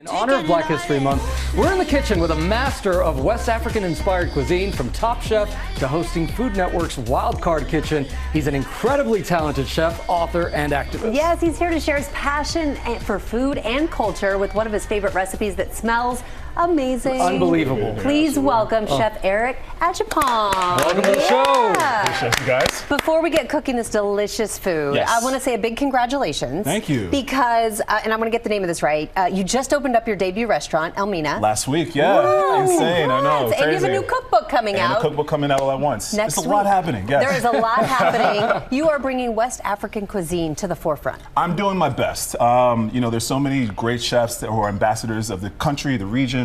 In honor of Black History Month, we're in the kitchen with a master of West African-inspired cuisine, from Top Chef to hosting Food Network's Wild Card Kitchen. He's an incredibly talented chef, author, and activist. Yes, he's here to share his passion for food and culture with one of his favorite recipes that smells amazing. Unbelievable. Please welcome Chef Eric Adjepong. Welcome to the show. Appreciate you guys. Before we get cooking this delicious food, Yes. I want to say a big congratulations. Thank you. Because, and I'm going to get the name of this right, you just opened up your debut restaurant, Elmina. Last week, yeah. Woo, Insane, I know. congrats. And you have a new cookbook coming out. And a cookbook coming out all at once. Next There's a lot week. happening, yes. There is a lot happening. You are bringing West African cuisine to the forefront. I'm doing my best. There's so many great chefs who are ambassadors of the country, the region.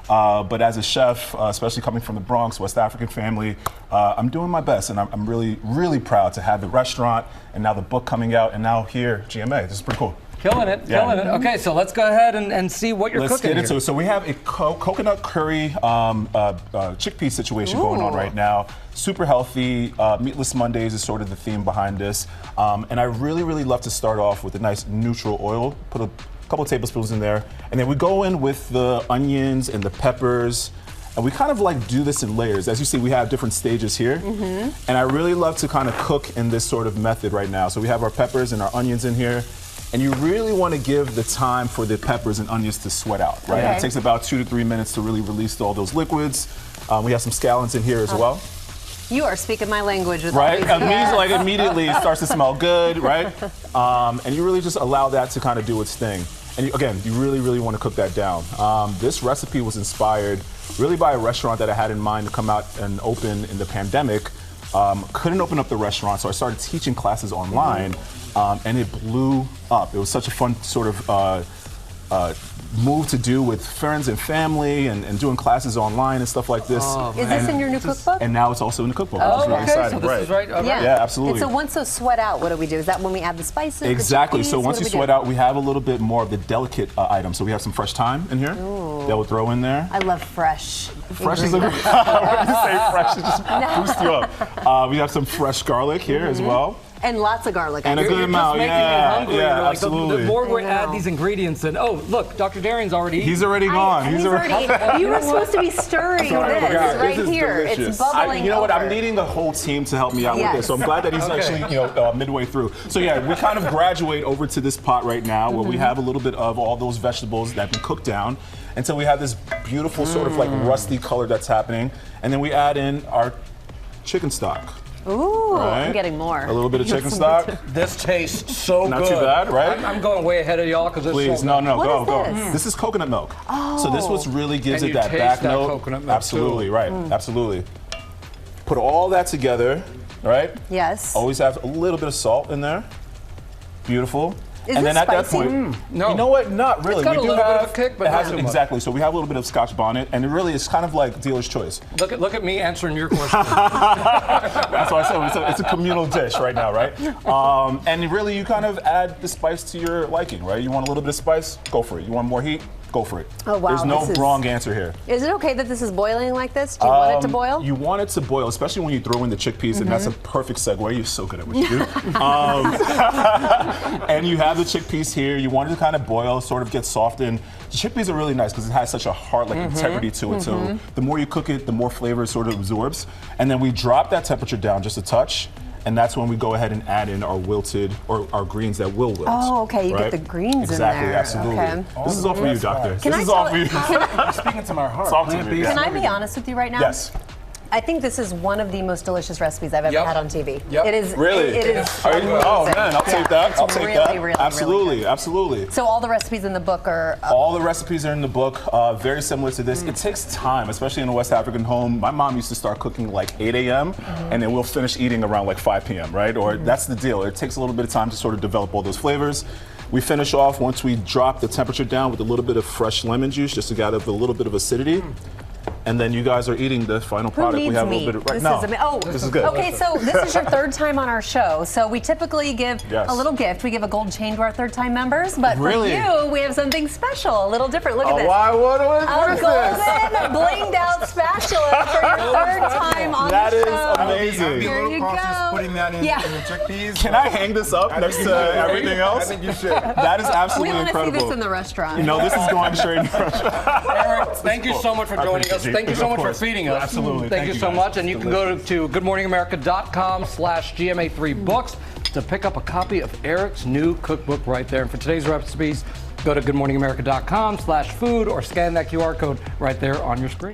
But as a chef, especially coming from the Bronx, West African family, I'm doing my best, and I'm really, really proud to have the restaurant, and now the book coming out, and now here, GMA. This is pretty cool. Killing it, Yeah. killing it. Okay, so let's go ahead and see what you're Let's cooking get into here. it. So we have a coconut curry chickpea situation going on right now. Super healthy. Meatless Mondays is sort of the theme behind this. And I really, really love to start off with a nice neutral oil. Put a couple of tablespoons in there. And then we go in with the onions and the peppers. And we kind of like do this in layers. As you see, we have different stages here. And I really love to kind of cook in this sort of method right now. So we have our peppers and our onions in here. And you really want to give the time for the peppers and onions to sweat out, right? Okay. It takes about 2 to 3 minutes to really release all those liquids. We have some scallions in here as well. You are speaking my language with Right? all these. Yes. Like immediately it starts to smell good, right? And you really just allow that to kind of do its thing. And again, you really, really want to cook that down. This recipe was inspired really by a restaurant that I had in mind to come out and open in the pandemic. Couldn't open up the restaurant, so I started teaching classes online, and it blew up. It was such a fun sort of move to do with friends and family, and doing classes online and stuff like this. Is this in your new cookbook? And now it's also in the cookbook, which is really Okay, exciting. so this is right. Yeah. Yeah, absolutely. And so once those sweat out, what do we do? Is that when we add the spices? the Exactly. chickpeas? So What once do you we do? sweat out, we have a little bit more of the delicate items. So we have some fresh thyme in here that we'll throw in there. I love fresh. Fresh is a good. When you say fresh, it just boosts you up. We have some fresh garlic here as well. And lots of garlic. And a You're good just amount, making me yeah, hungry. yeah, You're like, absolutely. The more we I add know. these ingredients, and oh, look, Dr. Darian's already eating. He's already gone. He's already. You were supposed to be stirring Sorry, I this forgot. right This is here. delicious. It's bubbling You know what? I'm over. needing the whole team to help me out with Yes. this, so I'm glad that he's actually midway through. So yeah, we kind of graduate over to this pot right now, where we have a little bit of all those vegetables that have been cooked down until we have this beautiful sort of like rusty color that's happening, and then we add in our chicken stock. Ooh, Right? I'm getting more. A little bit of chicken stock. This tastes so Not good. too bad, right? I'm going way ahead of y'all because it's Please, so no, good. go, What go. is this? This is coconut milk. So this what really gives And it you that taste back that note. coconut milk, Absolutely, too. right. Absolutely. Put all that together, right? Yes. Always have a little bit of salt in there. Beautiful. Is and this then at that spicy? point, No. you know what? Not really. It's got we a do little bit of have a kick, but it not has too much. exactly. So we have a little bit of Scotch bonnet, and it really is kind of like dealer's choice. Look at me answering your question. That's why I said it's a communal dish right now, right? And really, you kind of add the spice to your liking, right? You want a little bit of spice? Go for it. You want more heat? Go for it. Oh, wow, There's no this is- wrong answer here. Is it okay that this is boiling like this? Do you want it to boil? You want it to boil, especially when you throw in the chickpeas, and that's a perfect segue. You're so good at what you do. And you have the chickpeas here. You want it to kind of boil, sort of get softened. The chickpeas are really nice because it has such a heart-like integrity to it. So the more you cook it, the more flavor it sort of absorbs. And then we drop that temperature down just a touch. And that's when we go ahead and add in our wilted, or our greens that will wilt. Oh, okay, you get right? the greens in exactly, there. absolutely. Okay. This is all for you, doctor. Can This I is all tell- for you. Can, Speaking to my heart. Talk to me. can I be honest with you right now? Yes. I think this is one of the most delicious recipes I've ever Yep. had on TV. Yep. It is. Really? It is. Are you, oh man, I'll take that. It's I'll take really, that. Really, absolutely, really good. absolutely. So all the recipes in the book are. All the recipes are in the book, very similar to this. It takes time, especially in a West African home. My mom used to start cooking like 8 a.m. and then we'll finish eating around like 5 p.m., right? Or that's the deal. It takes a little bit of time to sort of develop all those flavors. We finish off once we drop the temperature down with a little bit of fresh lemon juice just to gather up a little bit of acidity. and then you guys are eating the final Who product. needs We have meat? a little bit of This is this is good. Okay, so this is your third time on our show. So we typically give Yes. a little gift. We give a gold chain to our third-time members, but Really? for you, we have something special, a little different. Look at this. Why? What A is this? golden, blinged out spatula for your third time on That the is show. amazing. Here you go. Putting that in, Yeah. in the chickpeas. Can I hang this up next to everything else? I think you should. That is We absolutely want to see incredible. this in the restaurant. No, this is going straight in the restaurant. Eric, thank you so much for joining us. Thank you so much for feeding us. Absolutely. Thank you so much. And you can go to goodmorningamerica.com/GMA3books to pick up a copy of Eric's new cookbook right there. And for today's recipes, go to goodmorningamerica.com/food or scan that QR code right there on your screen.